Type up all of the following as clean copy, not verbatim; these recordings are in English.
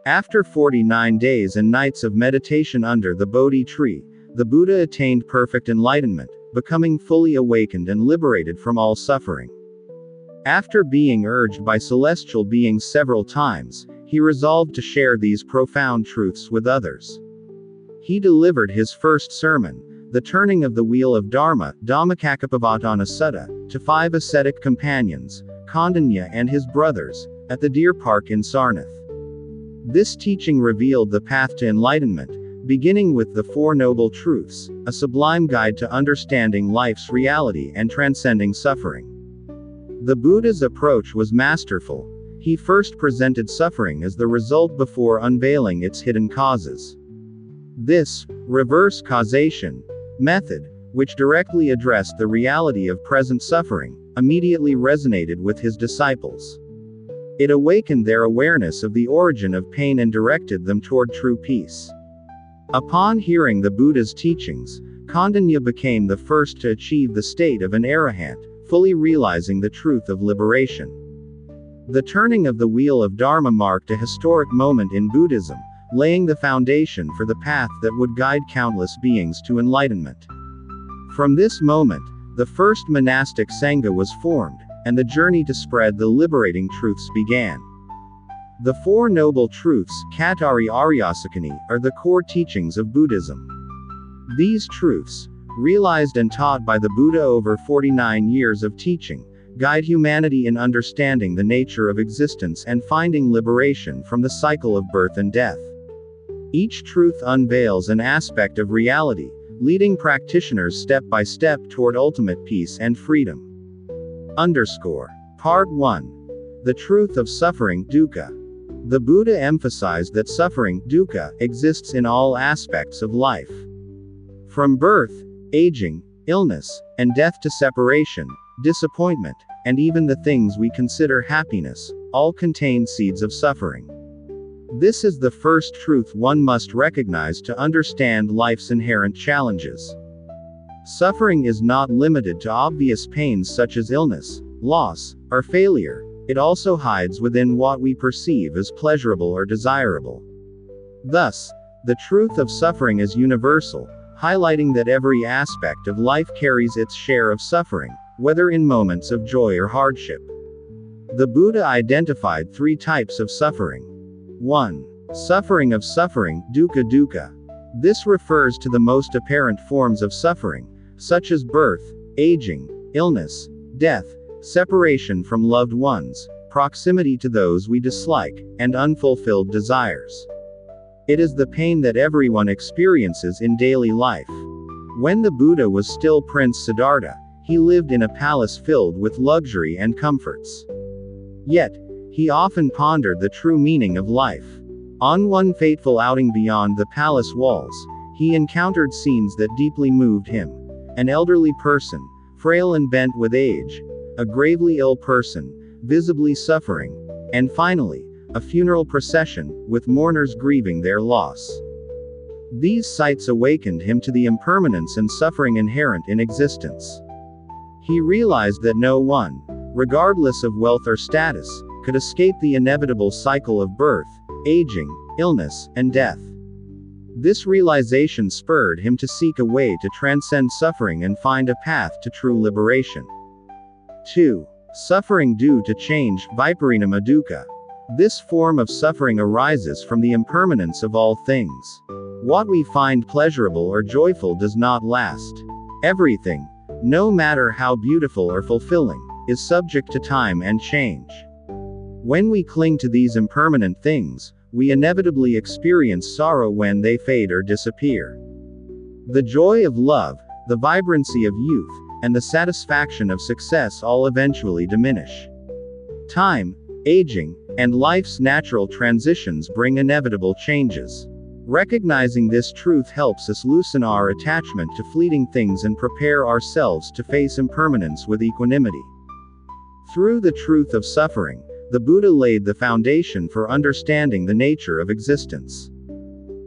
After 49 days and nights of meditation under the Bodhi tree, the Buddha attained perfect enlightenment, becoming fully awakened and liberated from all suffering. After being urged by celestial beings several times, he resolved to share these profound truths with others. He delivered his first sermon, The Turning of the Wheel of Dharma, Dhammacakkappavattana Sutta, to 5 ascetic companions, Kondanya and his brothers, at the deer park in Sarnath. This teaching revealed the path to enlightenment, beginning with the Four Noble Truths, a sublime guide to understanding life's reality and transcending suffering. The Buddha's approach was masterful. He first presented suffering as the result before unveiling its hidden causes. This reverse causation method, which directly addressed the reality of present suffering, immediately resonated with his disciples. It awakened their awareness of the origin of pain and directed them toward true peace. Upon hearing the Buddha's teachings, Kondanya became the first to achieve the state of an arahant, fully realizing the truth of liberation. The turning of the wheel of Dharma marked a historic moment in Buddhism, laying the foundation for the path that would guide countless beings to enlightenment. From this moment, the first monastic sangha was formed, and the journey to spread the liberating truths began. The Four Noble Truths, Kattari Aryasakani, are the core teachings of Buddhism. These truths, realized and taught by the Buddha over 49 years of teaching, guide humanity in understanding the nature of existence and finding liberation from the cycle of birth and death. Each truth unveils an aspect of reality, leading practitioners step by step toward ultimate peace and freedom. Part 1. The Truth of Suffering, Dukkha. The Buddha emphasized that suffering, dukkha, exists in all aspects of life. From birth, aging, illness, and death to separation, disappointment, and even the things we consider happiness, all contain seeds of suffering. This is the first truth one must recognize to understand life's inherent challenges. Suffering is not limited to obvious pains such as illness, loss, or failure. It also hides within what we perceive as pleasurable or desirable. Thus, the truth of suffering is universal, highlighting that every aspect of life carries its share of suffering, whether in moments of joy or hardship. The Buddha identified 3 types of suffering. 1. Suffering of suffering, dukkha dukkha. This refers to the most apparent forms of suffering, such as birth, aging, illness, death, separation from loved ones, proximity to those we dislike, and unfulfilled desires. It is the pain that everyone experiences in daily life. When the Buddha was still Prince Siddhartha, he lived in a palace filled with luxury and comforts. Yet, he often pondered the true meaning of life. On one fateful outing beyond the palace walls, he encountered scenes that deeply moved him. An elderly person, frail and bent with age, a gravely ill person, visibly suffering, and finally, a funeral procession, with mourners grieving their loss. These sights awakened him to the impermanence and suffering inherent in existence. He realized that no one, regardless of wealth or status, could escape the inevitable cycle of birth, aging, illness, and death. This realization spurred him to seek a way to transcend suffering and find a path to true liberation. 2. Suffering due to change, viparinama dukkha. This form of suffering arises from the impermanence of all things. What we find pleasurable or joyful does not last. Everything, no matter how beautiful or fulfilling, is subject to time and change. When we cling to these impermanent things, we inevitably experience sorrow when they fade or disappear. The joy of love, the vibrancy of youth, and the satisfaction of success all eventually diminish. Time, aging, and life's natural transitions bring inevitable changes. Recognizing this truth helps us loosen our attachment to fleeting things and prepare ourselves to face impermanence with equanimity. Through the truth of suffering, the Buddha laid the foundation for understanding the nature of existence.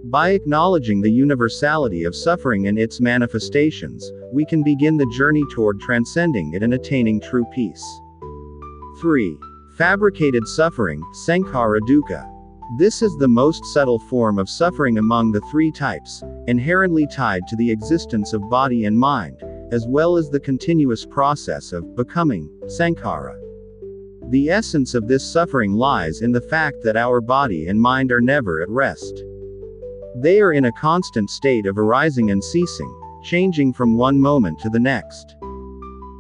By acknowledging the universality of suffering and its manifestations, we can begin the journey toward transcending it and attaining true peace. 3. Fabricated suffering, sankhara dukkha. This is the most subtle form of suffering among the three types, inherently tied to the existence of body and mind, as well as the continuous process of becoming, sankhara. The essence of this suffering lies in the fact that our body and mind are never at rest. They are in a constant state of arising and ceasing, changing from one moment to the next.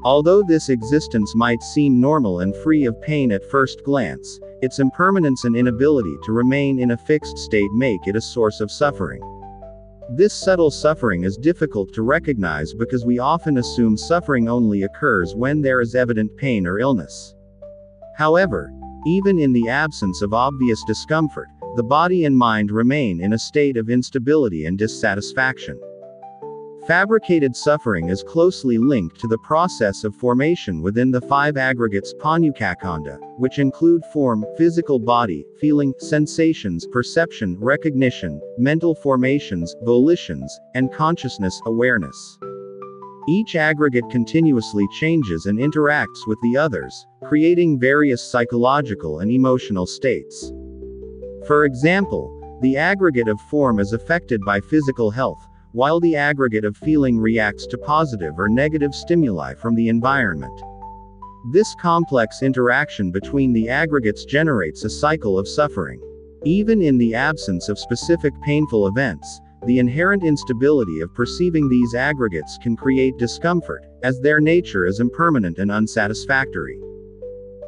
Although this existence might seem normal and free of pain at first glance, its impermanence and inability to remain in a fixed state make it a source of suffering. This subtle suffering is difficult to recognize because we often assume suffering only occurs when there is evident pain or illness. However, even in the absence of obvious discomfort, the body and mind remain in a state of instability and dissatisfaction. Fabricated suffering is closely linked to the process of formation within the five aggregates Panyukakanda, which include form, physical body, feeling, sensations, perception, recognition, mental formations, volitions, and consciousness, awareness. Each aggregate continuously changes and interacts with the others, creating various psychological and emotional states. For example, the aggregate of form is affected by physical health, while the aggregate of feeling reacts to positive or negative stimuli from the environment. This complex interaction between the aggregates generates a cycle of suffering. Even in the absence of specific painful events, the inherent instability of perceiving these aggregates can create discomfort, as their nature is impermanent and unsatisfactory.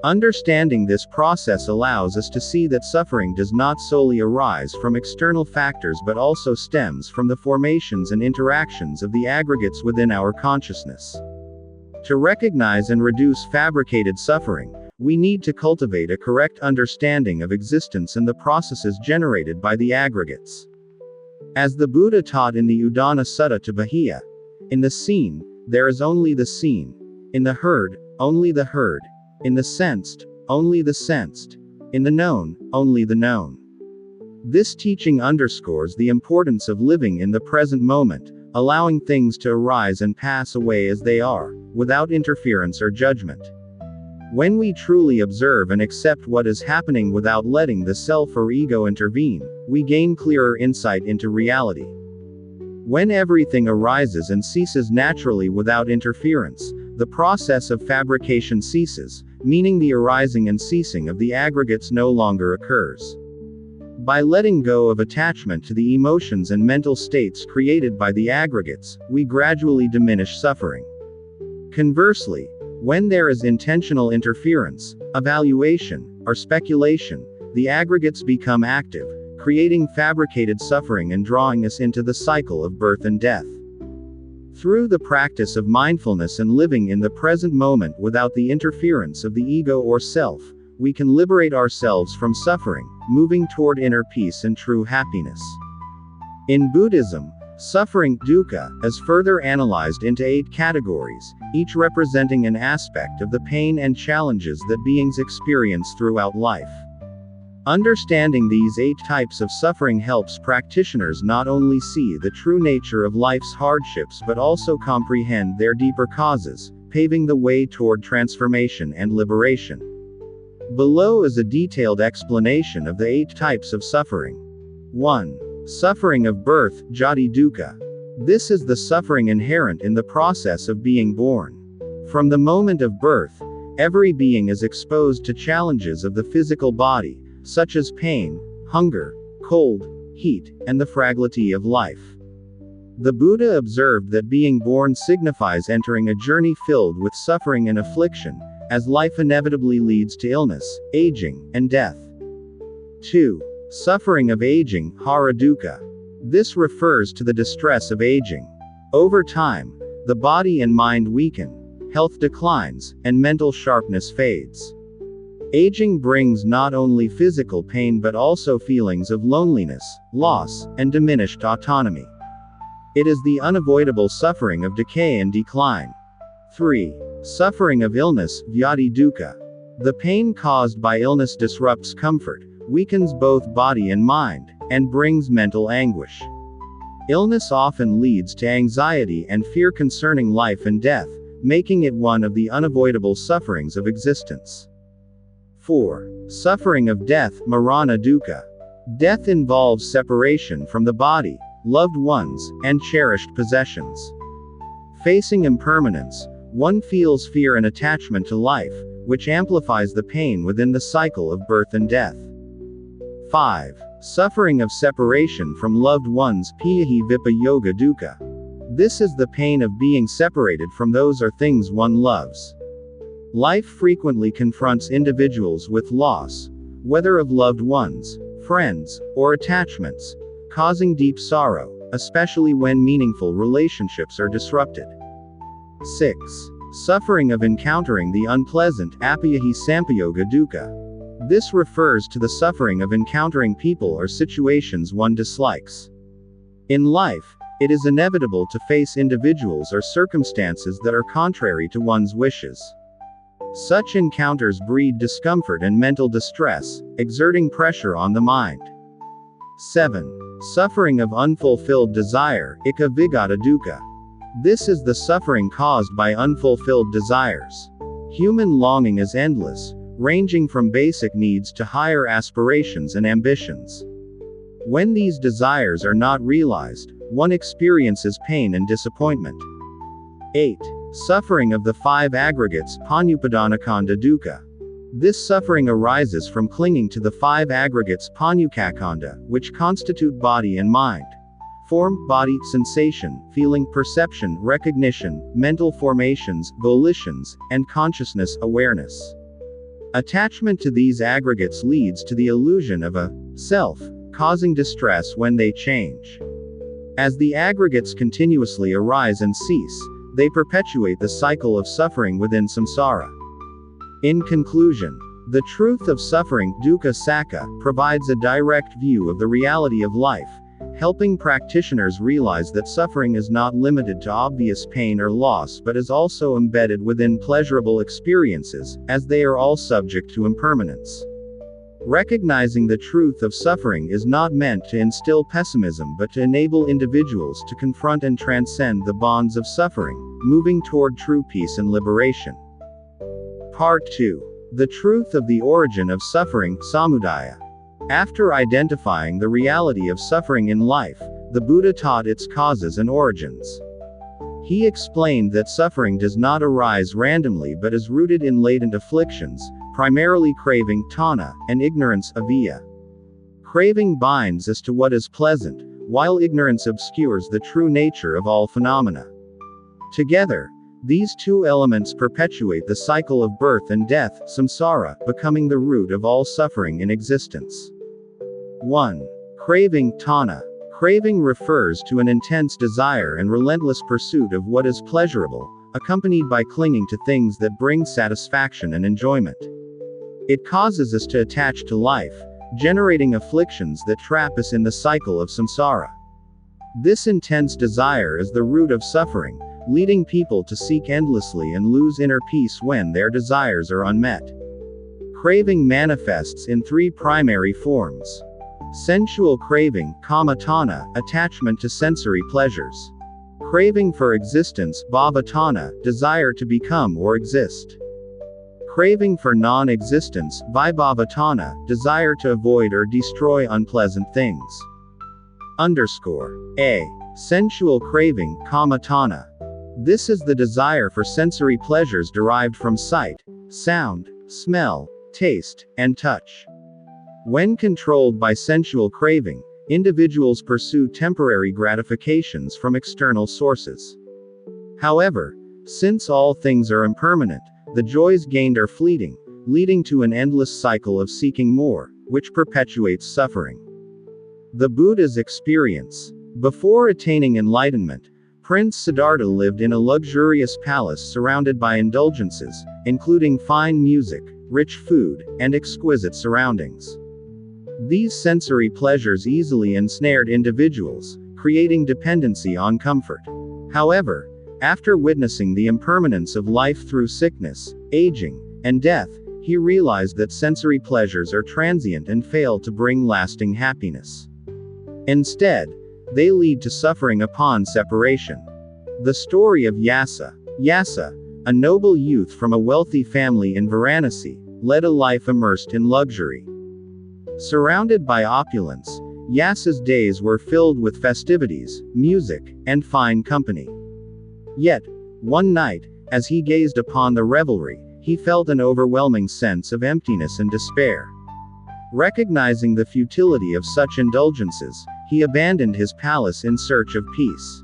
Understanding this process allows us to see that suffering does not solely arise from external factors but also stems from the formations and interactions of the aggregates within our consciousness. To recognize and reduce fabricated suffering, we need to cultivate a correct understanding of existence and the processes generated by the aggregates. As the Buddha taught in the Udana Sutta to Bahiya, in the seen, there is only the seen. In the heard, only the heard. In the sensed, only the sensed. In the known, only the known. This teaching underscores the importance of living in the present moment, allowing things to arise and pass away as they are, without interference or judgment. When we truly observe and accept what is happening without letting the self or ego intervene, we gain clearer insight into reality. When everything arises and ceases naturally without interference, the process of fabrication ceases, meaning the arising and ceasing of the aggregates no longer occurs. By letting go of attachment to the emotions and mental states created by the aggregates, we gradually diminish suffering. Conversely, when there is intentional interference, evaluation, or speculation, the aggregates become active, creating fabricated suffering and drawing us into the cycle of birth and death. Through the practice of mindfulness and living in the present moment without the interference of the ego or self, we can liberate ourselves from suffering, moving toward inner peace and true happiness. In Buddhism, suffering, dukkha, is further analyzed into 8 categories, each representing an aspect of the pain and challenges that beings experience throughout life. Understanding these 8 types of suffering helps practitioners not only see the true nature of life's hardships but also comprehend their deeper causes, paving the way toward transformation and liberation. Below is a detailed explanation of the 8 types of suffering. 1. Suffering of birth, jati dukkha. This is the suffering inherent in the process of being born. From the moment of birth, every being is exposed to challenges of the physical body, such as pain, hunger, cold, heat, and the fragility of life. The Buddha observed that being born signifies entering a journey filled with suffering and affliction, as life inevitably leads to illness, aging, and death. 2. Suffering of aging, hara dukkha. This refers to the distress of aging. Over time, the body and mind weaken, health declines, and mental sharpness fades. Aging brings not only physical pain but also feelings of loneliness, loss, and diminished autonomy. It is the unavoidable suffering of decay and decline. 3. Suffering of illness, vyadi dukkha. The pain caused by illness disrupts comfort, weakens both body and mind, and brings mental anguish. Illness often leads to anxiety and fear concerning life and death, making it one of the unavoidable sufferings of existence. 4. Suffering of death, marana dukkha. Death involves separation from the body, loved ones, and cherished possessions. Facing impermanence, one feels fear and attachment to life, which amplifies the pain within the cycle of birth and death. 5. Suffering of separation from loved ones, piyahi vipa yoga dukkha. This is the pain of being separated from those or things one loves. Life frequently confronts individuals with loss, whether of loved ones, friends, or attachments, causing deep sorrow, especially when meaningful relationships are disrupted. 6. Suffering of encountering the unpleasant, apiyahi sampayoga dukkha. This refers to the suffering of encountering people or situations one dislikes. In life, it is inevitable to face individuals or circumstances that are contrary to one's wishes. Such encounters breed discomfort and mental distress, exerting pressure on the mind. 7. Suffering of unfulfilled desire, ikka vigata dukkha. This is the suffering caused by unfulfilled desires. Human longing is endless, ranging from basic needs to higher aspirations and ambitions. When these desires are not realized, one experiences pain and disappointment. 8. Suffering of the 5 aggregates, panyupadanakhanda dukkha. This suffering arises from clinging to the 5 aggregates panyukakhanda, which constitute body and mind. Form, body, sensation, feeling, perception, recognition, mental formations, volitions, and consciousness, awareness. Attachment to these aggregates leads to the illusion of a self, causing distress when they change. As the aggregates continuously arise and cease, they perpetuate the cycle of suffering within samsara. In conclusion, the truth of suffering, dukkha sakka, provides a direct view of the reality of life, helping practitioners realize that suffering is not limited to obvious pain or loss but is also embedded within pleasurable experiences, as they are all subject to impermanence. Recognizing the truth of suffering is not meant to instill pessimism but to enable individuals to confront and transcend the bonds of suffering, moving toward true peace and liberation. Part 2. The truth of the origin of suffering, samudaya. After identifying the reality of suffering in life, the Buddha taught its causes and origins. He explained that suffering does not arise randomly but is rooted in latent afflictions, primarily craving, tanha, and ignorance, avidya. Craving binds us to what is pleasant, while ignorance obscures the true nature of all phenomena. Together, these two elements perpetuate the cycle of birth and death, samsara, becoming the root of all suffering in existence. 1. Craving, tanha. Craving refers to an intense desire and relentless pursuit of what is pleasurable, accompanied by clinging to things that bring satisfaction and enjoyment. It causes us to attach to life, generating afflictions that trap us in the cycle of samsara. This intense desire is the root of suffering, leading people to seek endlessly and lose inner peace when their desires are unmet. Craving manifests in 3 primary forms. Sensual craving, kama tanha, attachment to sensory pleasures. Craving for existence, bhava tanha, desire to become or exist. Craving for non-existence, vibhava tanha, desire to avoid or destroy unpleasant things. A. Sensual craving, kama tanha. This is the desire for sensory pleasures derived from sight, sound, smell, taste, and touch. When controlled by sensual craving, individuals pursue temporary gratifications from external sources. However, since all things are impermanent, the joys gained are fleeting, leading to an endless cycle of seeking more, which perpetuates suffering. The Buddha's experience. Before attaining enlightenment, Prince Siddhartha lived in a luxurious palace surrounded by indulgences, including fine music, rich food, and exquisite surroundings. These sensory pleasures easily ensnared individuals, creating dependency on comfort. However, after witnessing the impermanence of life through sickness, aging, and death, he realized that sensory pleasures are transient and fail to bring lasting happiness. Instead, they lead to suffering upon separation. The story of Yasa. Yasa, a noble youth from a wealthy family in Varanasi, led a life immersed in luxury. Surrounded by opulence, Yasa's days were filled with festivities, music, and fine company. Yet, one night, as he gazed upon the revelry, he felt an overwhelming sense of emptiness and despair. Recognizing the futility of such indulgences, he abandoned his palace in search of peace.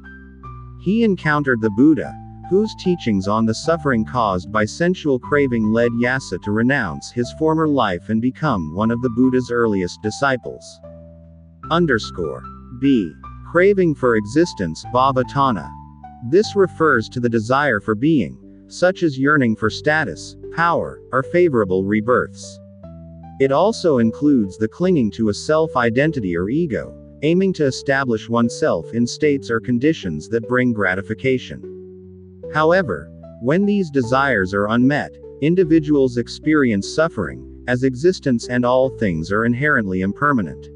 He encountered the Buddha, whose teachings on the suffering caused by sensual craving led Yasa to renounce his former life and become one of the Buddha's earliest disciples. B. Craving for existence, bhavatana. This refers to the desire for being, such as yearning for status, power, or favorable rebirths. It also includes the clinging to a self-identity or ego, aiming to establish oneself in states or conditions that bring gratification. However, when these desires are unmet, individuals experience suffering, as existence and all things are inherently impermanent.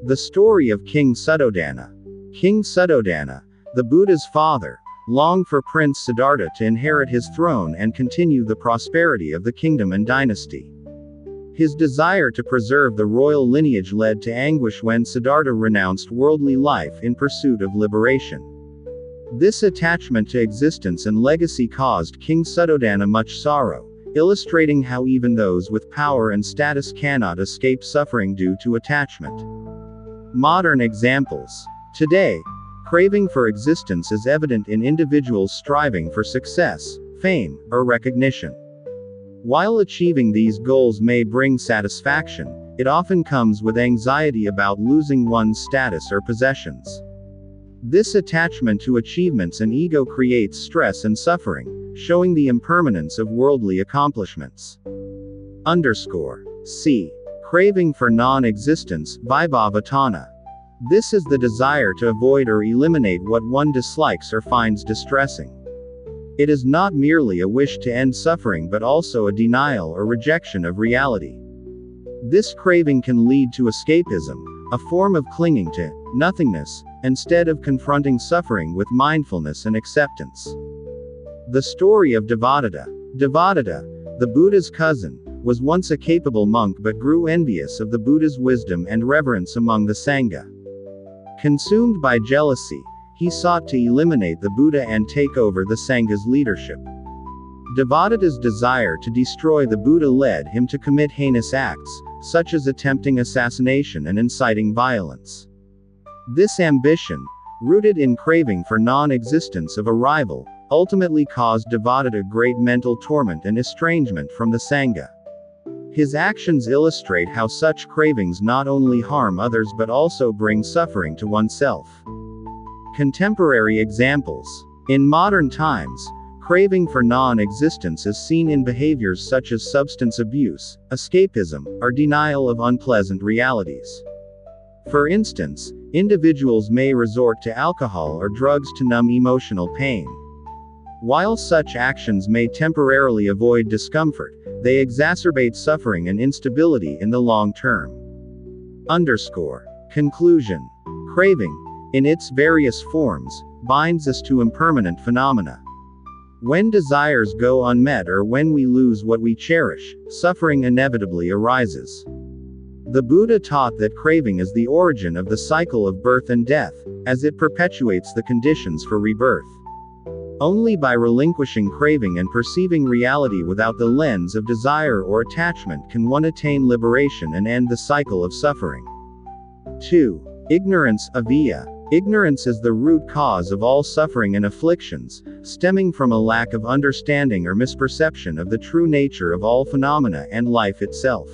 The story of King Suddhodana. King Suddhodana, the Buddha's father, longed for Prince Siddhartha to inherit his throne and continue the prosperity of the kingdom and dynasty. His desire to preserve the royal lineage led to anguish when Siddhartha renounced worldly life in pursuit of liberation. This attachment to existence and legacy caused King Suddhodana much sorrow, illustrating how even those with power and status cannot escape suffering due to attachment. Modern examples. Today, craving for existence is evident in individuals striving for success, fame, or recognition. While achieving these goals may bring satisfaction, it often comes with anxiety about losing one's status or possessions. This attachment to achievements and ego creates stress and suffering, showing the impermanence of worldly accomplishments. C. Craving for non-existence, vibhavatana. This is the desire to avoid or eliminate what one dislikes or finds distressing. It is not merely a wish to end suffering but also a denial or rejection of reality. This craving can lead to escapism, a form of clinging to nothingness, instead of confronting suffering with mindfulness and acceptance. The story of Devadatta. Devadatta, the Buddha's cousin, was once a capable monk but grew envious of the Buddha's wisdom and reverence among the Sangha. Consumed by jealousy, he sought to eliminate the Buddha and take over the Sangha's leadership. Devadatta's desire to destroy the Buddha led him to commit heinous acts, such as attempting assassination and inciting violence. This ambition, rooted in craving for non-existence of a rival, ultimately caused Devadatta great mental torment and estrangement from the Sangha. His actions illustrate how such cravings not only harm others but also bring suffering to oneself. Contemporary examples. In modern times, craving for non-existence is seen in behaviors such as substance abuse, escapism, or denial of unpleasant realities. For instance, individuals may resort to alcohol or drugs to numb emotional pain. While such actions may temporarily avoid discomfort, they exacerbate suffering and instability in the long term. Conclusion. Craving, in its various forms, binds us to impermanent phenomena. When desires go unmet or when we lose what we cherish, suffering inevitably arises. The Buddha taught that craving is the origin of the cycle of birth and death, as it perpetuates the conditions for rebirth. Only by relinquishing craving and perceiving reality without the lens of desire or attachment can one attain liberation and end the cycle of suffering. 2. Ignorance, avidya. Ignorance is the root cause of all suffering and afflictions, stemming from a lack of understanding or misperception of the true nature of all phenomena and life itself.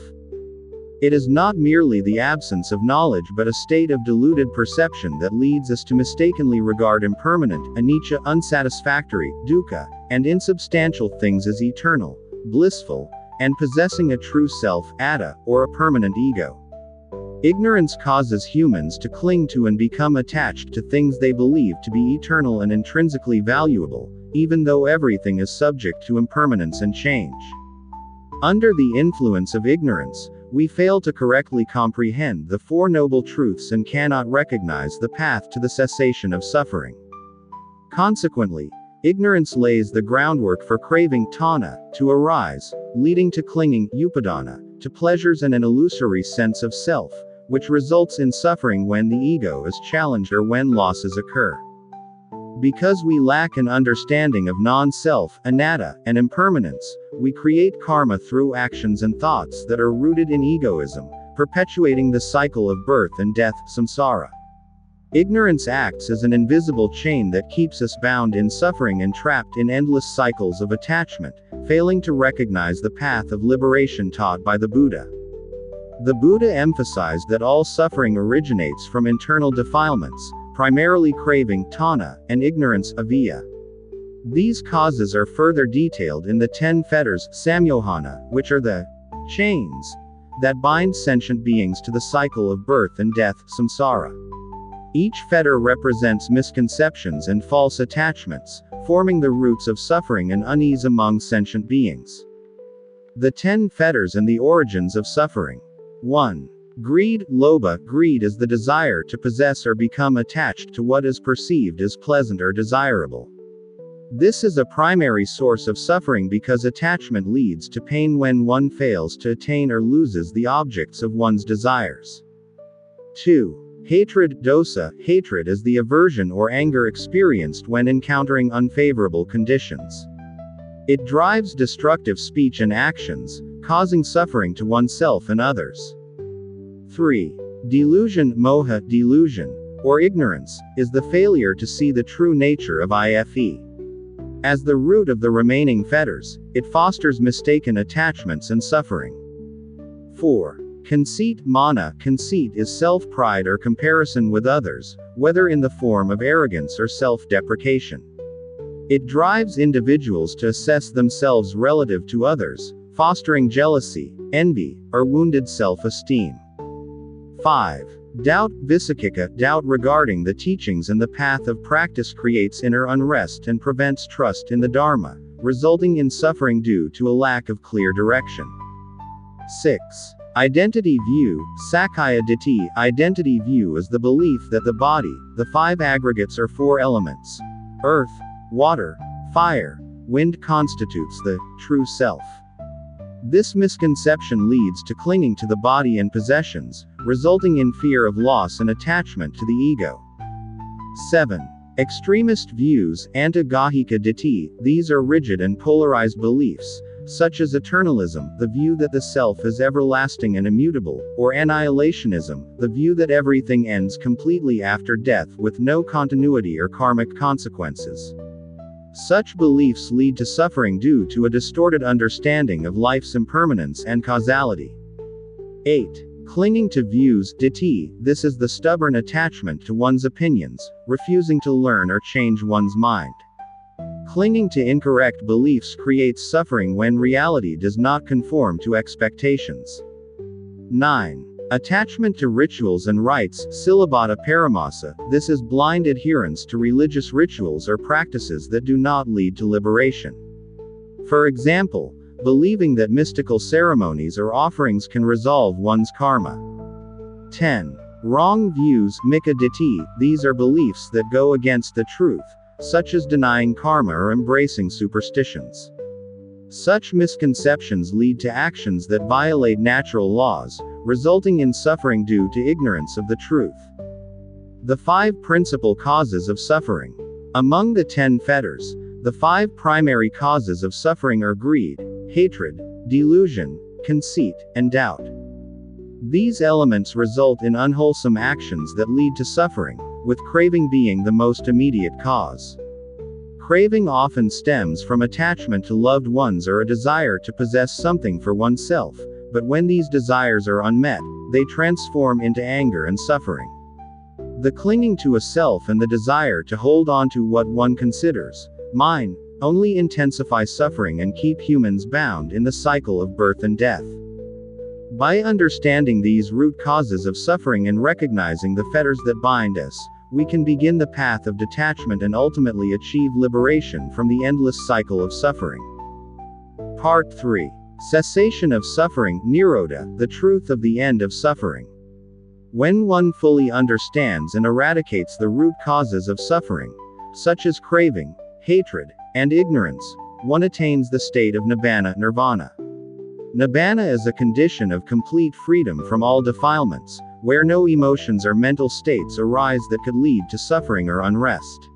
It is not merely the absence of knowledge but a state of deluded perception that leads us to mistakenly regard impermanent, anicca, unsatisfactory, dukkha, and insubstantial things as eternal, blissful, and possessing a true self, atta, or a permanent ego. Ignorance causes humans to cling to and become attached to things they believe to be eternal and intrinsically valuable, even though everything is subject to impermanence and change. Under the influence of ignorance, we fail to correctly comprehend the Four Noble Truths and cannot recognize the path to the cessation of suffering. Consequently, ignorance lays the groundwork for craving, tanha, to arise, leading to clinging, upadana, to pleasures and an illusory sense of self, which results in suffering when the ego is challenged or when losses occur. Because we lack an understanding of non-self, anatta, and impermanence, we create karma through actions and thoughts that are rooted in egoism, perpetuating the cycle of birth and death, samsara. Ignorance acts as an invisible chain that keeps us bound in suffering and trapped in endless cycles of attachment, failing to recognize the path of liberation taught by the Buddha. The Buddha emphasized that all suffering originates from internal defilements, primarily craving, tanha, and ignorance, avidya. These causes are further detailed in the 10 fetters, samyohana, which are the chains that bind sentient beings to the cycle of birth and death, samsara. Each fetter represents misconceptions and false attachments, forming the roots of suffering and unease among sentient beings. The 10 fetters and the origins of suffering. 1. Greed, lobha. Greed is the desire to possess or become attached to what is perceived as pleasant or desirable. This is a primary source of suffering because attachment leads to pain when one fails to attain or loses the objects of one's desires. 2. Hatred, dosa. Hatred is the aversion or anger experienced when encountering unfavorable conditions. It drives destructive speech and actions, causing suffering to oneself and others. 3. Delusion, moha. Delusion, or ignorance, is the failure to see the true nature of IFE. As the root of the remaining fetters, it fosters mistaken attachments and suffering. 4. Conceit, mana. Conceit is self-pride or comparison with others, whether in the form of arrogance or self-deprecation. It drives individuals to assess themselves relative to others, fostering jealousy, envy, or wounded self-esteem. 5. Doubt, visakika. Doubt regarding the teachings and the path of practice creates inner unrest and prevents trust in the Dharma, resulting in suffering due to a lack of clear direction. 6. Identity view, sakkaya ditthi. Identity view is the belief that the body, the 5 aggregates or 4 elements, earth, water, fire, wind, constitutes the true self. This misconception leads to clinging to the body and possessions, resulting in fear of loss and attachment to the ego. 7. Extremist views, antagahika ditthi. These are rigid and polarized beliefs, such as eternalism, the view that the self is everlasting and immutable, or annihilationism, the view that everything ends completely after death with no continuity or karmic consequences. Such beliefs lead to suffering due to a distorted understanding of life's impermanence and causality. 8. Clinging to views, ditthi. This is the stubborn attachment to one's opinions, refusing to learn or change one's mind. Clinging to incorrect beliefs creates suffering when reality does not conform to expectations. 9. Attachment to rituals and rites, silabata paramasa. This is blind adherence to religious rituals or practices that do not lead to liberation. For example, believing that mystical ceremonies or offerings can resolve one's karma. 10. Wrong views, mika ditthi. These are beliefs that go against the truth, such as denying karma or embracing superstitions. Such misconceptions lead to actions that violate natural laws, resulting in suffering due to ignorance of the truth. The 5 principal causes of suffering. Among the 10 fetters, the 5 primary causes of suffering are greed, hatred, delusion, conceit, and doubt. These elements result in unwholesome actions that lead to suffering, with craving being the most immediate cause. Craving often stems from attachment to loved ones or a desire to possess something for oneself, but when these desires are unmet, they transform into anger and suffering. The clinging to a self and the desire to hold on to what one considers mine only intensify suffering and keep humans bound in the cycle of birth and death. By understanding these root causes of suffering and recognizing the fetters that bind us, we can begin the path of detachment and ultimately achieve liberation from the endless cycle of suffering. Part 3. Cessation of suffering, nirodha, the truth of the end of suffering. When one fully understands and eradicates the root causes of suffering, such as craving, hatred, and ignorance, one attains the state of nibbana, nirvana. Nibbana is a condition of complete freedom from all defilements, where no emotions or mental states arise that could lead to suffering or unrest.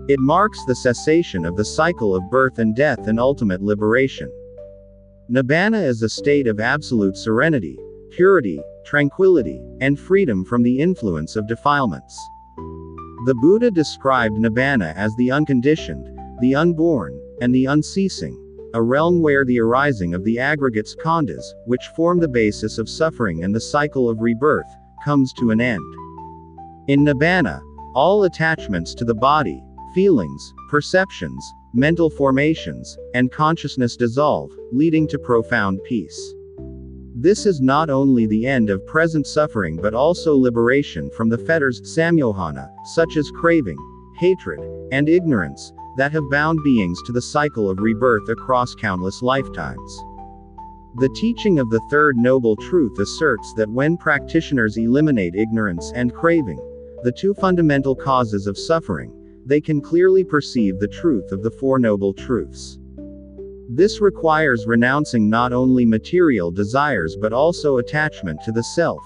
It marks the cessation of the cycle of birth and death and ultimate liberation. Nibbana is a state of absolute serenity, purity, tranquility, and freedom from the influence of defilements. The Buddha described Nibbana as the unconditioned, the unborn, and the unceasing, a realm where the arising of the aggregates khandhas, which form the basis of suffering and the cycle of rebirth, comes to an end. In Nibbana, all attachments to the body, feelings, perceptions, mental formations, and consciousness dissolve, leading to profound peace. This is not only the end of present suffering but also liberation from the fetters samyohana, such as craving, hatred, and ignorance, that have bound beings to the cycle of rebirth across countless lifetimes. The teaching of the Third Noble Truth asserts that when practitioners eliminate ignorance and craving, the two fundamental causes of suffering, they can clearly perceive the truth of the Four Noble Truths. This requires renouncing not only material desires but also attachment to the self,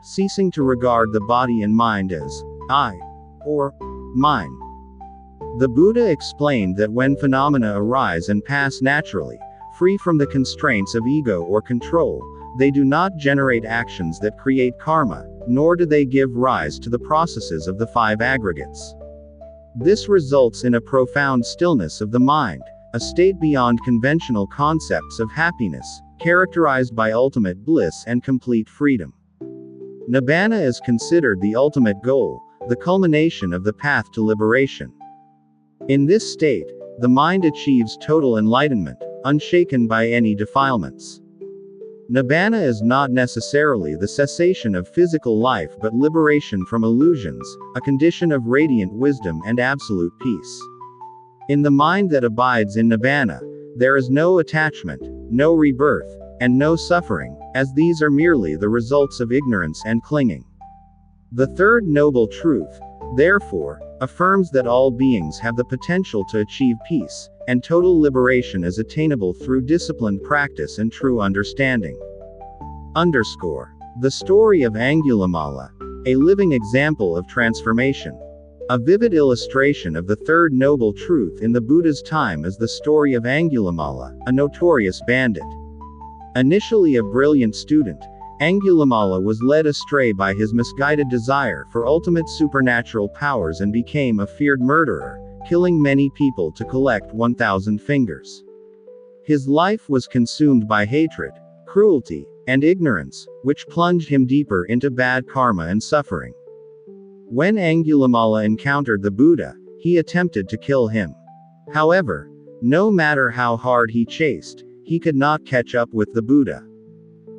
ceasing to regard the body and mind as I or mine. The Buddha explained that when phenomena arise and pass naturally, free from the constraints of ego or control, they do not generate actions that create karma, nor do they give rise to the processes of the five aggregates. This results in a profound stillness of the mind, a state beyond conventional concepts of happiness, characterized by ultimate bliss and complete freedom. Nibbana is considered the ultimate goal, the culmination of the path to liberation. In this state, the mind achieves total enlightenment, unshaken by any defilements. Nibbana is not necessarily the cessation of physical life but liberation from illusions, a condition of radiant wisdom and absolute peace. In the mind that abides in Nibbana, there is no attachment, no rebirth, and no suffering, as these are merely the results of ignorance and clinging. The Third Noble Truth, therefore, affirms that all beings have the potential to achieve peace, and total liberation is attainable through disciplined practice and true understanding. The story of Angulimala, a living example of transformation. A vivid illustration of the Third Noble Truth in the Buddha's time is the story of Angulimala, a notorious bandit. Initially a brilliant student, Angulimala was led astray by his misguided desire for ultimate supernatural powers and became a feared murderer, killing many people to collect 1,000 fingers. His life was consumed by hatred, cruelty, and ignorance, which plunged him deeper into bad karma and suffering. When Angulimala encountered the Buddha, he attempted to kill him. However, no matter how hard he chased, he could not catch up with the Buddha.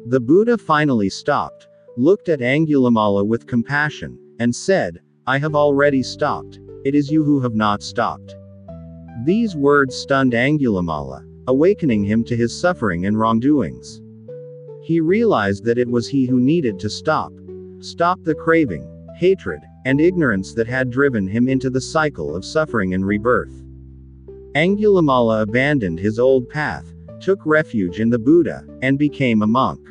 The Buddha finally stopped, looked at Angulimala with compassion, and said, "I have already stopped. It is you who have not stopped." These words stunned Angulimala, awakening him to his suffering and wrongdoings. He realized that it was he who needed to stop the craving, hatred, and ignorance that had driven him into the cycle of suffering and rebirth. Angulimala abandoned his old path, took refuge in the Buddha, and became a monk.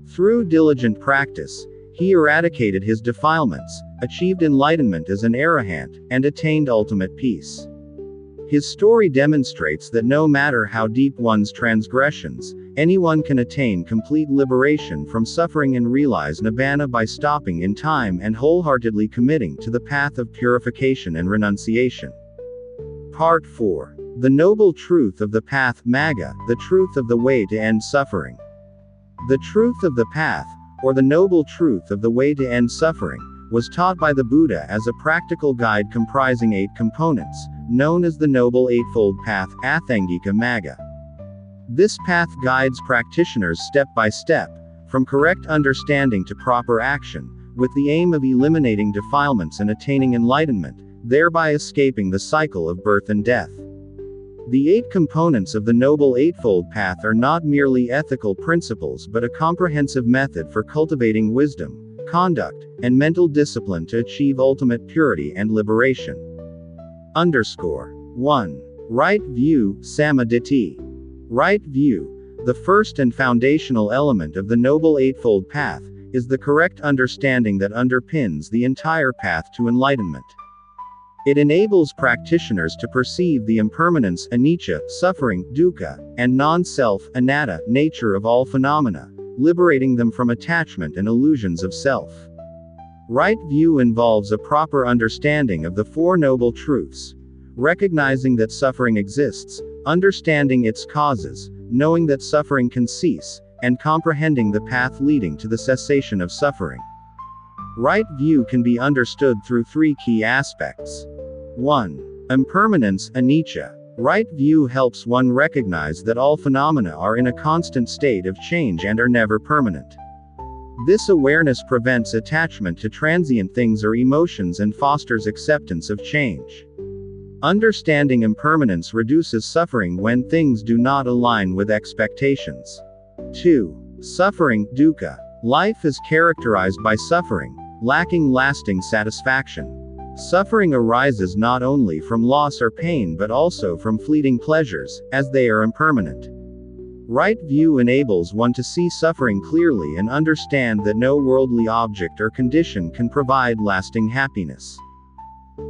Through diligent practice, he eradicated his defilements, achieved enlightenment as an arahant, and attained ultimate peace. His story demonstrates that no matter how deep one's transgressions, anyone can attain complete liberation from suffering and realize Nibbana by stopping in time and wholeheartedly committing to the path of purification and renunciation. Part 4. The Noble Truth of the Path Magga, the truth of the way to end suffering. The truth of the path, or the noble truth of the way to end suffering, was taught by the Buddha as a practical guide comprising 8 components, known as the Noble Eightfold Path, Athangika Magga. This path guides practitioners step by step, from correct understanding to proper action, with the aim of eliminating defilements and attaining enlightenment, thereby escaping the cycle of birth and death. The 8 components of the Noble Eightfold Path are not merely ethical principles but a comprehensive method for cultivating wisdom, conduct, and mental discipline to achieve ultimate purity and liberation. 1. Right view, Samaditthi. Right view. The first and foundational element of the Noble Eightfold Path is the correct understanding that underpins the entire path to enlightenment. It enables practitioners to perceive the impermanence, anicca, suffering, dukkha, and non-self, anatta, nature of all phenomena, liberating them from attachment and illusions of self. Right view involves a proper understanding of the Four Noble Truths, recognizing that suffering exists, understanding its causes, knowing that suffering can cease, and comprehending the path leading to the cessation of suffering. Right view can be understood through three key aspects. 1. Impermanence, anicca. Right view helps one recognize that all phenomena are in a constant state of change and are never permanent. This awareness prevents attachment to transient things or emotions and fosters acceptance of change. Understanding impermanence reduces suffering when things do not align with expectations. 2. Suffering, dukkha. Life is characterized by suffering, lacking lasting satisfaction. Suffering arises not only from loss or pain but also from fleeting pleasures, as they are impermanent. Right view enables one to see suffering clearly and understand that no worldly object or condition can provide lasting happiness.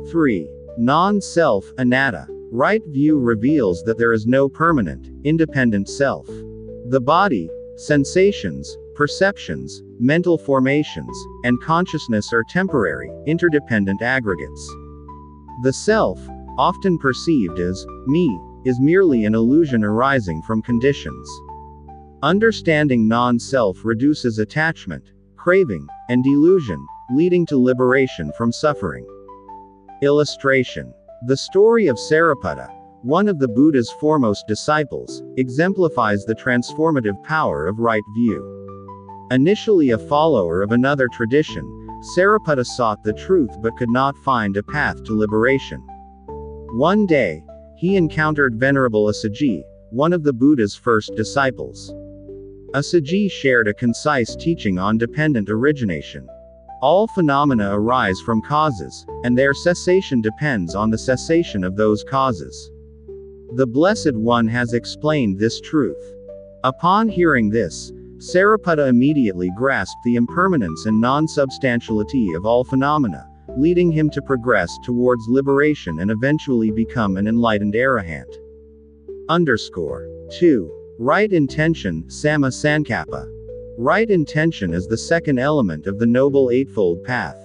3. Non-self, anatta. Right view reveals that there is no permanent, independent self. The body, sensations, perceptions, mental formations, and consciousness are temporary, interdependent aggregates. The self, often perceived as me, is merely an illusion arising from conditions. Understanding non-self reduces attachment, craving, and delusion, leading to liberation from suffering. Illustration. The story of Sariputta, one of the Buddha's foremost disciples, exemplifies the transformative power of right view. Initially a follower of another tradition, Sariputta sought the truth but could not find a path to liberation. One day, he encountered Venerable Assaji, one of the Buddha's first disciples. Assaji shared a concise teaching on dependent origination. All phenomena arise from causes, and their cessation depends on the cessation of those causes. The Blessed One has explained this truth. Upon hearing this, Sariputta immediately grasped the impermanence and non-substantiality of all phenomena, leading him to progress towards liberation and eventually become an enlightened arahant. 2. Right intention, samma sankappa. Right intention is the second element of the Noble Eightfold Path.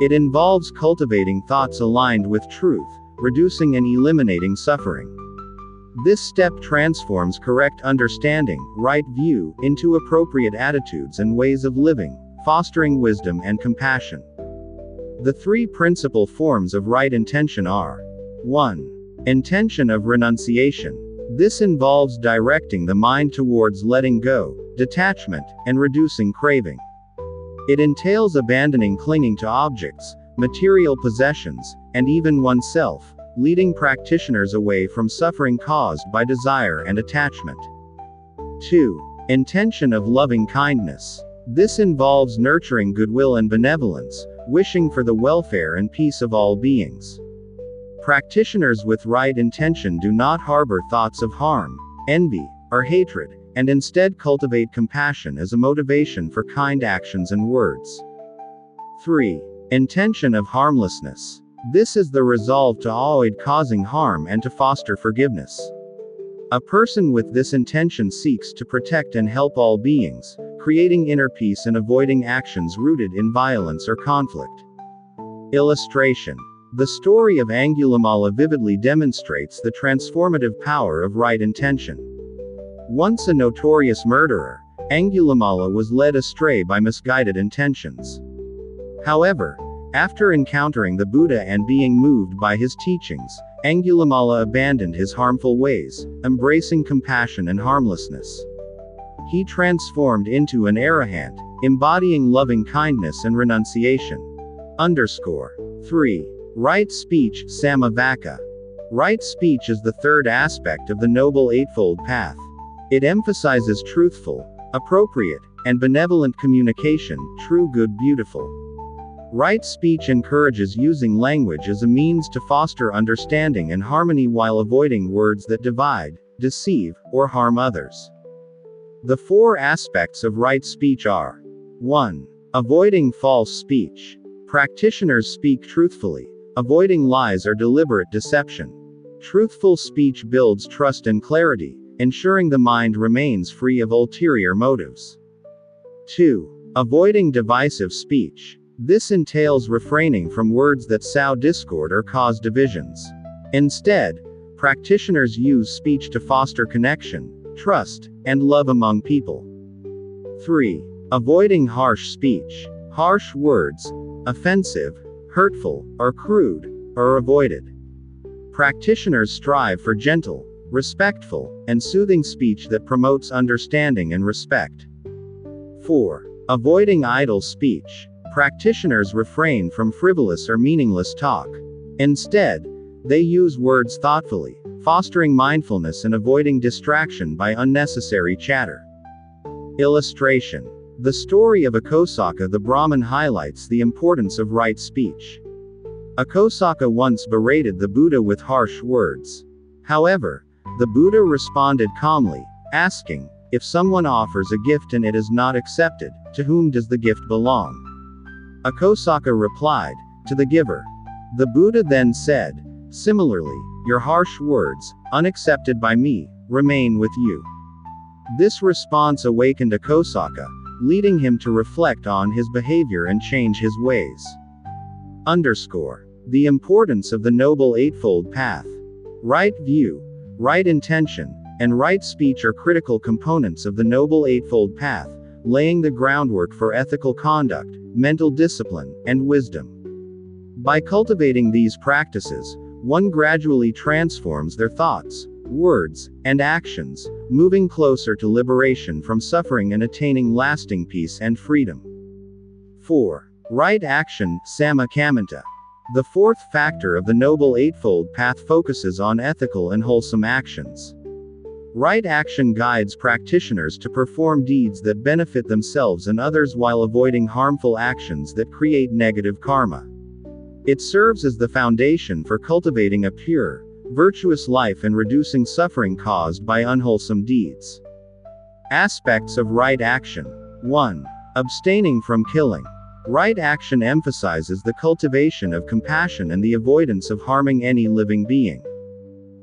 It involves cultivating thoughts aligned with truth, reducing and eliminating suffering. This step transforms correct understanding, right view, into appropriate attitudes and ways of living, fostering wisdom and compassion. The three principal forms of right intention are: 1. Intention of renunciation. This involves directing the mind towards letting go, detachment, and reducing craving. It entails abandoning clinging to objects, material possessions, and even oneself, leading practitioners away from suffering caused by desire and attachment. 2. Intention of loving kindness. This involves nurturing goodwill and benevolence, wishing for the welfare and peace of all beings. Practitioners with right intention do not harbor thoughts of harm, envy, or hatred, and instead cultivate compassion as a motivation for kind actions and words. 3. Intention of harmlessness. This is the resolve to avoid causing harm and to foster forgiveness. A person with this intention seeks to protect and help all beings, creating inner peace and avoiding actions rooted in violence or conflict. Illustration. The story of Angulimala vividly demonstrates the transformative power of right intention. Once a notorious murderer, Angulimala was led astray by misguided intentions. However, after encountering the Buddha and being moved by his teachings, Angulimala abandoned his harmful ways, embracing compassion and harmlessness. He transformed into an arahant, embodying loving kindness and renunciation. 3. Right speech, samavaka. Right speech is the third aspect of the Noble Eightfold Path. It emphasizes truthful, appropriate, and benevolent communication, true good beautiful. Right speech encourages using language as a means to foster understanding and harmony while avoiding words that divide, deceive, or harm others. The 4 aspects of right speech are: 1. Avoiding false speech. Practitioners speak truthfully. Avoiding lies or deliberate deception. Truthful speech builds trust and clarity, ensuring the mind remains free of ulterior motives. 2. Avoiding divisive speech. This entails refraining from words that sow discord or cause divisions. Instead, practitioners use speech to foster connection, trust, and love among people. 3. Avoiding harsh speech. Harsh words, offensive, hurtful, or crude, are avoided. Practitioners strive for gentle, respectful, and soothing speech that promotes understanding and respect. 4. Avoiding idle speech. Practitioners refrain from frivolous or meaningless talk. Instead, they use words thoughtfully, fostering mindfulness and avoiding distraction by unnecessary chatter. Illustration. The story of Akosaka the Brahmin highlights the importance of right speech. Akosaka once berated the Buddha with harsh words. However, the Buddha responded calmly, asking, "If someone offers a gift and it is not accepted, to whom does the gift belong?" Akosaka replied, "To the giver." The Buddha then said, "Similarly, your harsh words, unaccepted by me, remain with you." This response awakened Akosaka, leading him to reflect on his behavior and change his ways. Underscore. The importance of the Noble Eightfold Path. Right view, right intention, and right speech are critical components of the Noble Eightfold Path, laying the groundwork for ethical conduct, mental discipline, and wisdom. By cultivating these practices, one gradually transforms their thoughts, words, and actions, moving closer to liberation from suffering and attaining lasting peace and freedom. 4. Right action, Sammakamanta. The 4th factor of the Noble Eightfold Path focuses on ethical and wholesome actions. Right action guides practitioners to perform deeds that benefit themselves and others while avoiding harmful actions that create negative karma. It serves as the foundation for cultivating a pure, virtuous life and reducing suffering caused by unwholesome deeds. Aspects of right action. 1. Abstaining from killing. Right action emphasizes the cultivation of compassion and the avoidance of harming any living being.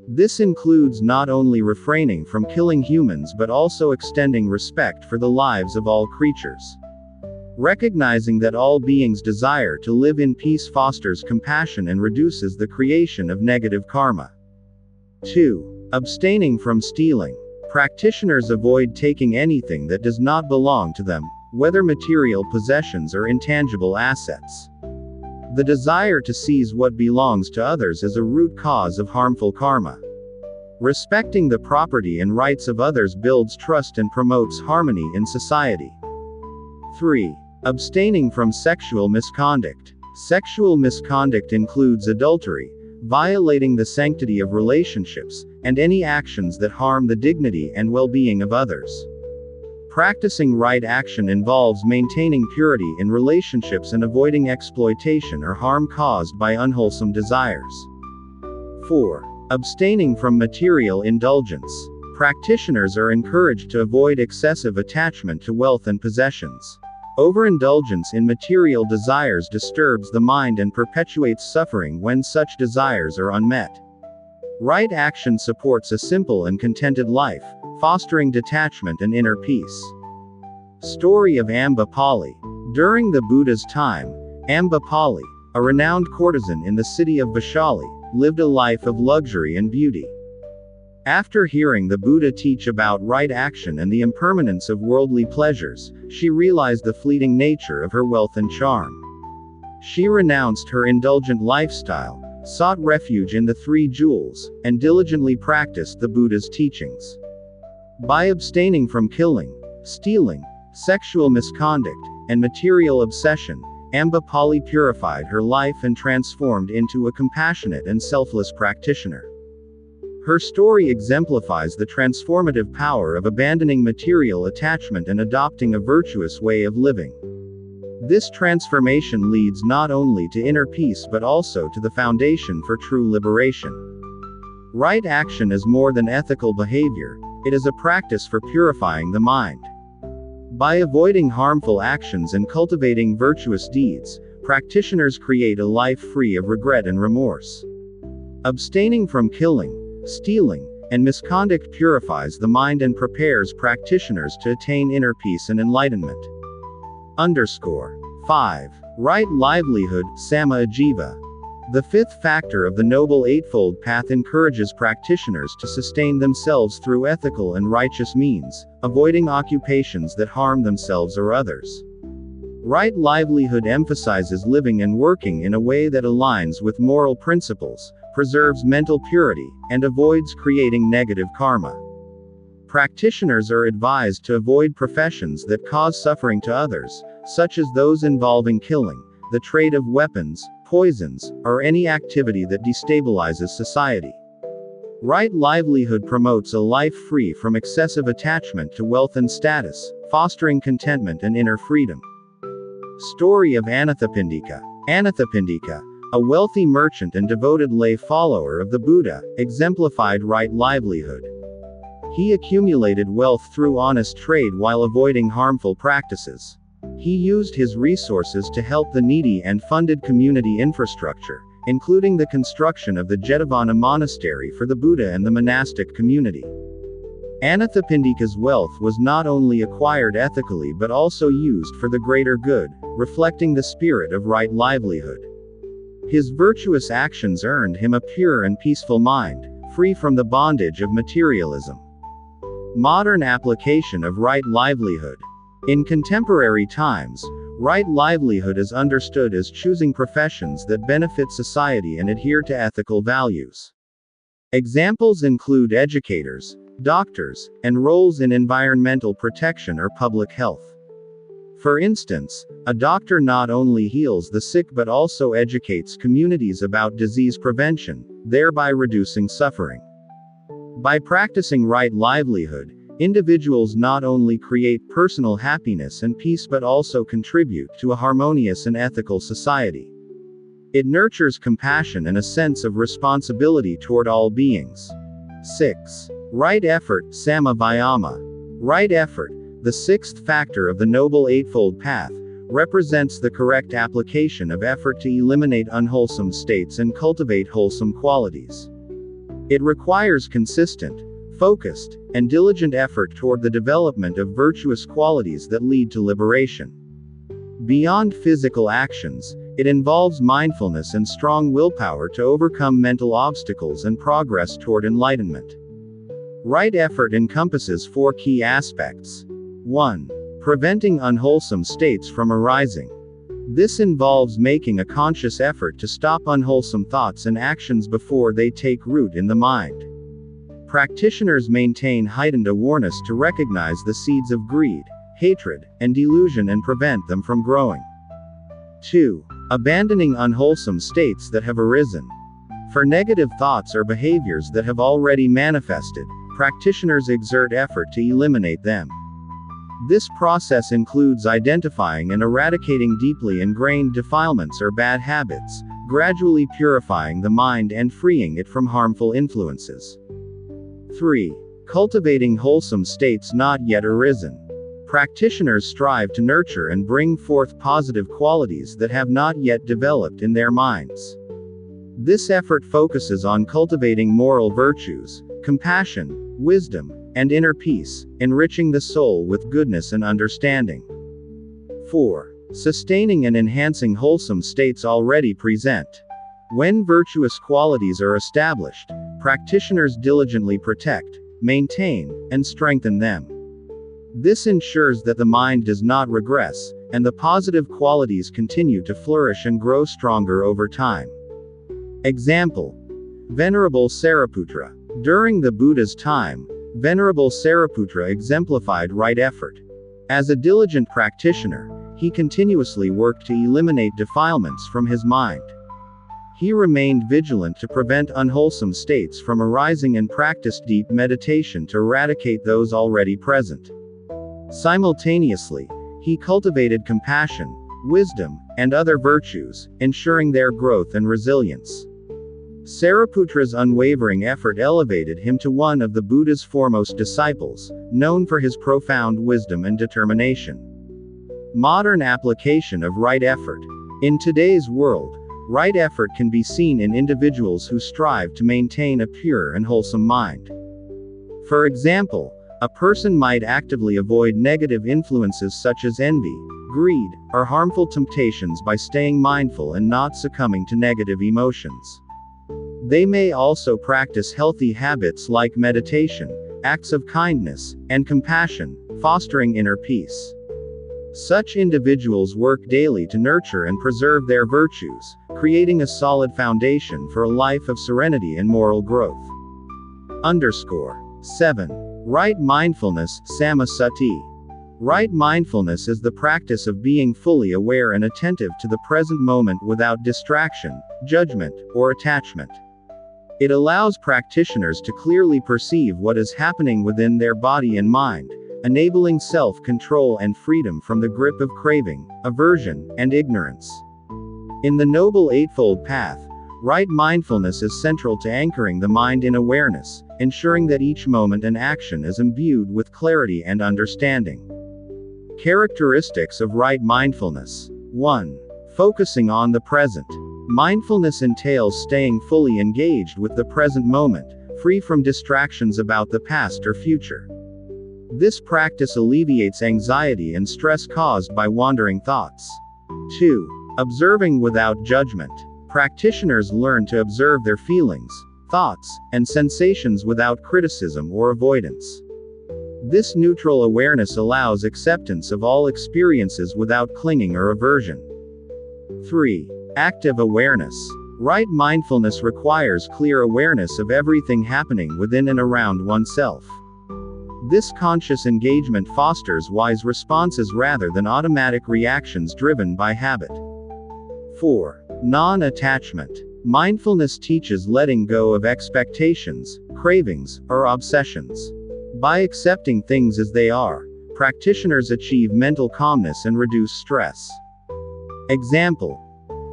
This includes not only refraining from killing humans but also extending respect for the lives of all creatures. Recognizing that all beings desire to live in peace fosters compassion and reduces the creation of negative karma. 2. Abstaining from stealing. Practitioners avoid taking anything that does not belong to them, whether material possessions or intangible assets. The desire to seize what belongs to others is a root cause of harmful karma. Respecting the property and rights of others builds trust and promotes harmony in society. 3. Abstaining from sexual misconduct. Sexual misconduct includes adultery, violating the sanctity of relationships, and any actions that harm the dignity and well-being of others. Practicing right action involves maintaining purity in relationships and avoiding exploitation or harm caused by unwholesome desires. 4. Abstaining from material indulgence. Practitioners are encouraged to avoid excessive attachment to wealth and possessions. Overindulgence in material desires disturbs the mind and perpetuates suffering when such desires are unmet. Right action supports a simple and contented life, fostering detachment and inner peace. Story of Ambapali. During the Buddha's time, Ambapali, a renowned courtesan in the city of Vaishali, lived a life of luxury and beauty. After hearing the Buddha teach about right action and the impermanence of worldly pleasures, she realized the fleeting nature of her wealth and charm. She renounced her indulgent lifestyle, sought refuge in the Three Jewels, and diligently practiced the Buddha's teachings. By abstaining from killing, stealing, sexual misconduct, and material obsession, Ambapali purified her life and transformed into a compassionate and selfless practitioner. Her story exemplifies the transformative power of abandoning material attachment and adopting a virtuous way of living. This transformation leads not only to inner peace but also to the foundation for true liberation. Right action is more than ethical behavior, It is a practice for purifying the mind. By avoiding harmful actions and cultivating virtuous deeds, practitioners create a life free of regret and remorse. Abstaining from killing, stealing, and misconduct purifies the mind and prepares practitioners to attain inner peace and enlightenment. 5. Right livelihood, Samma Ajiva. The fifth factor of the Noble Eightfold Path encourages practitioners to sustain themselves through ethical and righteous means, avoiding occupations that harm themselves or others. Right livelihood emphasizes living and working in a way that aligns with moral principles, preserves mental purity, and avoids creating negative karma. Practitioners are advised to avoid professions that cause suffering to others, such as those involving killing, the trade of weapons, poisons, or any activity that destabilizes society. Right livelihood promotes a life free from excessive attachment to wealth and status, fostering contentment and inner freedom. Story of Anathapindika. Anathapindika, a wealthy merchant and devoted lay follower of the Buddha, exemplified right livelihood. He accumulated wealth through honest trade while avoiding harmful practices. He used his resources to help the needy and funded community infrastructure, including the construction of the Jetavana monastery for the Buddha and the monastic community. Anathapindika's wealth was not only acquired ethically but also used for the greater good, reflecting the spirit of right livelihood. His virtuous actions earned him a pure and peaceful mind, free from the bondage of materialism. Modern application of right livelihood. In contemporary times, right livelihood is understood as choosing professions that benefit society and adhere to ethical values. Examples include educators, doctors, and roles in environmental protection or public health. For instance, a doctor not only heals the sick but also educates communities about disease prevention, thereby reducing suffering. By practicing right livelihood, individuals not only create personal happiness and peace but also contribute to a harmonious and ethical society. It nurtures compassion and a sense of responsibility toward all beings. 6. Right effort, Samma Vayama. Right effort, the sixth factor of the Noble Eightfold Path, represents the correct application of effort to eliminate unwholesome states and cultivate wholesome qualities. It requires consistent, focused, and diligent effort toward the development of virtuous qualities that lead to liberation. Beyond physical actions, it involves mindfulness and strong willpower to overcome mental obstacles and progress toward enlightenment. Right effort encompasses 4 key aspects. 1. Preventing unwholesome states from arising. This involves making a conscious effort to stop unwholesome thoughts and actions before they take root in the mind. Practitioners maintain heightened awareness to recognize the seeds of greed, hatred, and delusion and prevent them from growing. 2. Abandoning unwholesome states that have arisen. For negative thoughts or behaviors that have already manifested, practitioners exert effort to eliminate them. This process includes identifying and eradicating deeply ingrained defilements or bad habits, gradually purifying the mind and freeing it from harmful influences. 3. Cultivating wholesome states not yet arisen. Practitioners strive to nurture and bring forth positive qualities that have not yet developed in their minds. This effort focuses on cultivating moral virtues, compassion, wisdom, and inner peace, enriching the soul with goodness and understanding. 4. Sustaining and enhancing wholesome states already present. When virtuous qualities are established, practitioners diligently protect, maintain, and strengthen them. This ensures that the mind does not regress, and the positive qualities continue to flourish and grow stronger over time. Example: Venerable Sariputra. During the Buddha's time, Venerable Sariputra exemplified right effort. As a diligent practitioner, he continuously worked to eliminate defilements from his mind. He remained vigilant to prevent unwholesome states from arising and practiced deep meditation to eradicate those already present. Simultaneously, he cultivated compassion, wisdom, and other virtues, ensuring their growth and resilience. Sariputra's unwavering effort elevated him to one of the Buddha's foremost disciples, known for his profound wisdom and determination. Modern application of right effort. In today's world, right effort can be seen in individuals who strive to maintain a pure and wholesome mind. For example, a person might actively avoid negative influences such as envy, greed, or harmful temptations by staying mindful and not succumbing to negative emotions. They may also practice healthy habits like meditation, acts of kindness, and compassion, fostering inner peace. Such individuals work daily to nurture and preserve their virtues, creating a solid foundation for a life of serenity and moral growth. 7. Right mindfulness, samasati. Right mindfulness is the practice of being fully aware and attentive to the present moment without distraction, judgment, or attachment. It allows practitioners to clearly perceive what is happening within their body and mind, enabling self-control and freedom from the grip of craving, aversion, and ignorance. In the Noble Eightfold Path, right mindfulness is central to anchoring the mind in awareness, ensuring that each moment and action is imbued with clarity and understanding. Characteristics of right mindfulness. 1. Focusing on the present. Mindfulness entails staying fully engaged with the present moment, free from distractions about the past or future. This practice alleviates anxiety and stress caused by wandering thoughts. 2. Observing without judgment. Practitioners learn to observe their feelings, thoughts, and sensations without criticism or avoidance. This neutral awareness allows acceptance of all experiences without clinging or aversion. 3. Active awareness. Right mindfulness requires clear awareness of everything happening within and around oneself. This conscious engagement fosters wise responses rather than automatic reactions driven by habit. 4. Non-attachment. Mindfulness teaches letting go of expectations, cravings, or obsessions. By accepting things as they are, practitioners achieve mental calmness and reduce stress. Example: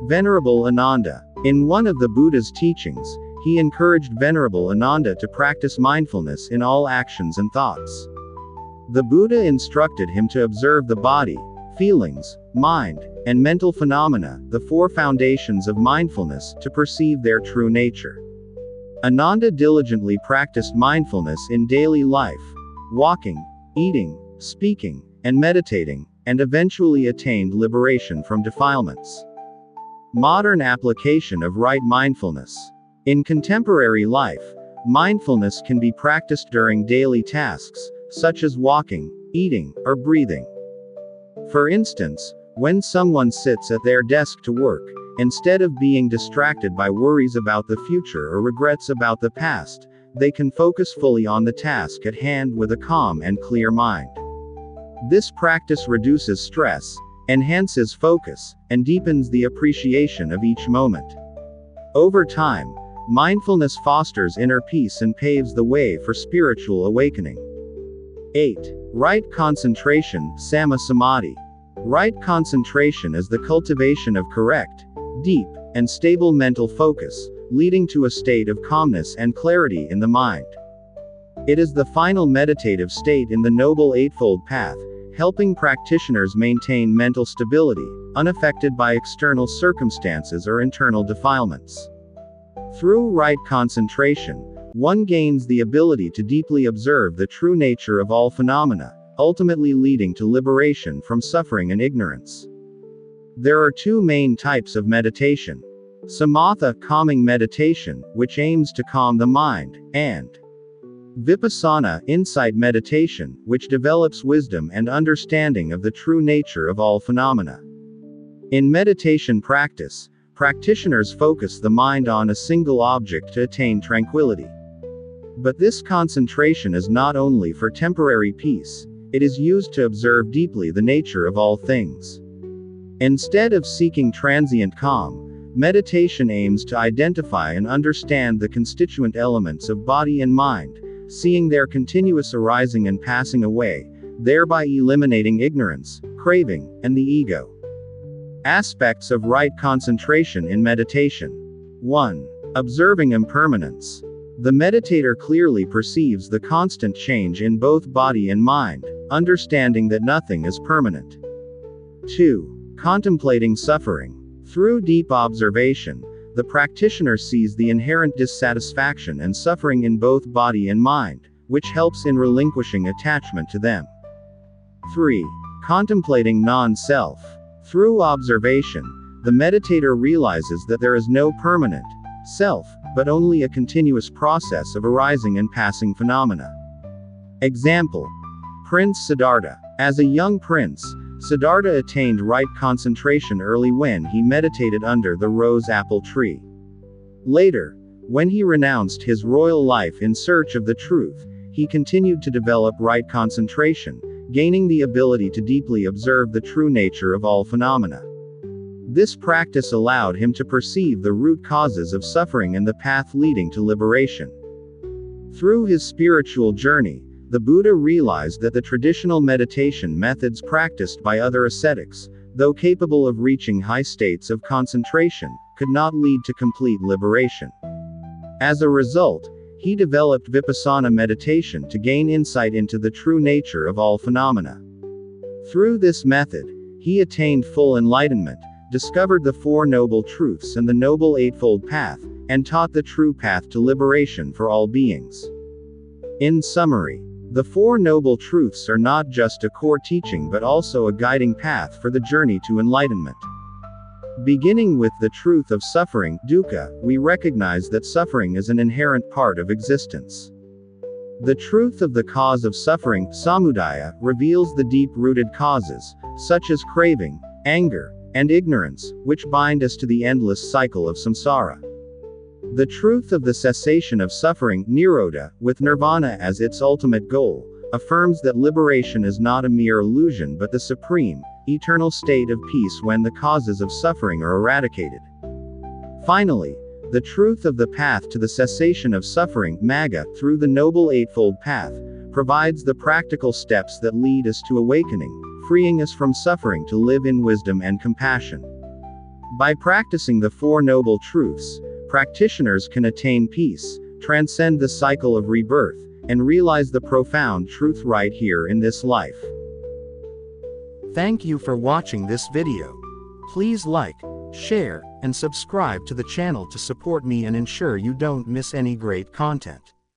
Venerable Ananda. In one of the Buddha's teachings, he encouraged Venerable Ananda to practice mindfulness in all actions and thoughts. The Buddha instructed him to observe the body, feelings, mind, and mental phenomena, the four foundations of mindfulness, to perceive their true nature. Ananda diligently practiced mindfulness in daily life, walking, eating, speaking, and meditating, and eventually attained liberation from defilements. Modern application of right mindfulness. In contemporary life, mindfulness can be practiced during daily tasks, such as walking, eating, or breathing. For instance, when someone sits at their desk to work, instead of being distracted by worries about the future or regrets about the past, they can focus fully on the task at hand with a calm and clear mind. This practice reduces stress, enhances focus, and deepens the appreciation of each moment. Over time, mindfulness fosters inner peace and paves the way for spiritual awakening. 8. Right concentration, samma-samadhi. Right concentration is the cultivation of correct, deep, and stable mental focus, leading to a state of calmness and clarity in the mind. It is the final meditative state in the Noble Eightfold Path, helping practitioners maintain mental stability, unaffected by external circumstances or internal defilements. Through right concentration, one gains the ability to deeply observe the true nature of all phenomena, ultimately leading to liberation from suffering and ignorance. There are two main types of meditation: samatha, calming meditation, which aims to calm the mind, and vipassana, insight meditation, which develops wisdom and understanding of the true nature of all phenomena. In meditation practice, practitioners focus the mind on a single object to attain tranquility. But this concentration is not only for temporary peace, it is used to observe deeply the nature of all things. Instead of seeking transient calm, meditation aims to identify and understand the constituent elements of body and mind, seeing their continuous arising and passing away, thereby eliminating ignorance, craving, and the ego. Aspects of right concentration in meditation. 1. Observing impermanence. The meditator clearly perceives the constant change in both body and mind, understanding that nothing is permanent. 2. Contemplating suffering. Through deep observation, the practitioner sees the inherent dissatisfaction and suffering in both body and mind, which helps in relinquishing attachment to them. 3. Contemplating non-self. Through observation, the meditator realizes that there is no permanent self, but only a continuous process of arising and passing phenomena. Example: Prince Siddhartha. As a young prince, Siddhartha attained right concentration early when he meditated under the rose apple tree. Later, when he renounced his royal life in search of the truth, he continued to develop right concentration, gaining the ability to deeply observe the true nature of all phenomena. This practice allowed him to perceive the root causes of suffering and the path leading to liberation. Through his spiritual journey, the Buddha realized that the traditional meditation methods practiced by other ascetics, though capable of reaching high states of concentration, could not lead to complete liberation. As a result, he developed vipassana meditation to gain insight into the true nature of all phenomena. Through this method, he attained full enlightenment, discovered the Four Noble Truths and the Noble Eightfold Path, and taught the true path to liberation for all beings. In summary, the Four Noble Truths are not just a core teaching but also a guiding path for the journey to enlightenment. Beginning with the truth of suffering, dukkha, we recognize that suffering is an inherent part of existence. The truth of the cause of suffering, samudaya, reveals the deep-rooted causes, such as craving, anger, and ignorance, which bind us to the endless cycle of samsara. The truth of the cessation of suffering, nirodha, with nirvana as its ultimate goal, affirms that liberation is not a mere illusion but the supreme, eternal state of peace when the causes of suffering are eradicated. Finally, the truth of the path to the cessation of suffering, magga, through the Noble Eightfold Path, provides the practical steps that lead us to awakening, freeing us from suffering to live in wisdom and compassion. By practicing the Four Noble Truths, practitioners can attain peace, transcend the cycle of rebirth, and realize the profound truth right here in this life. Thank you for watching this video. Please like, share, and subscribe to the channel to support me and ensure you don't miss any great content.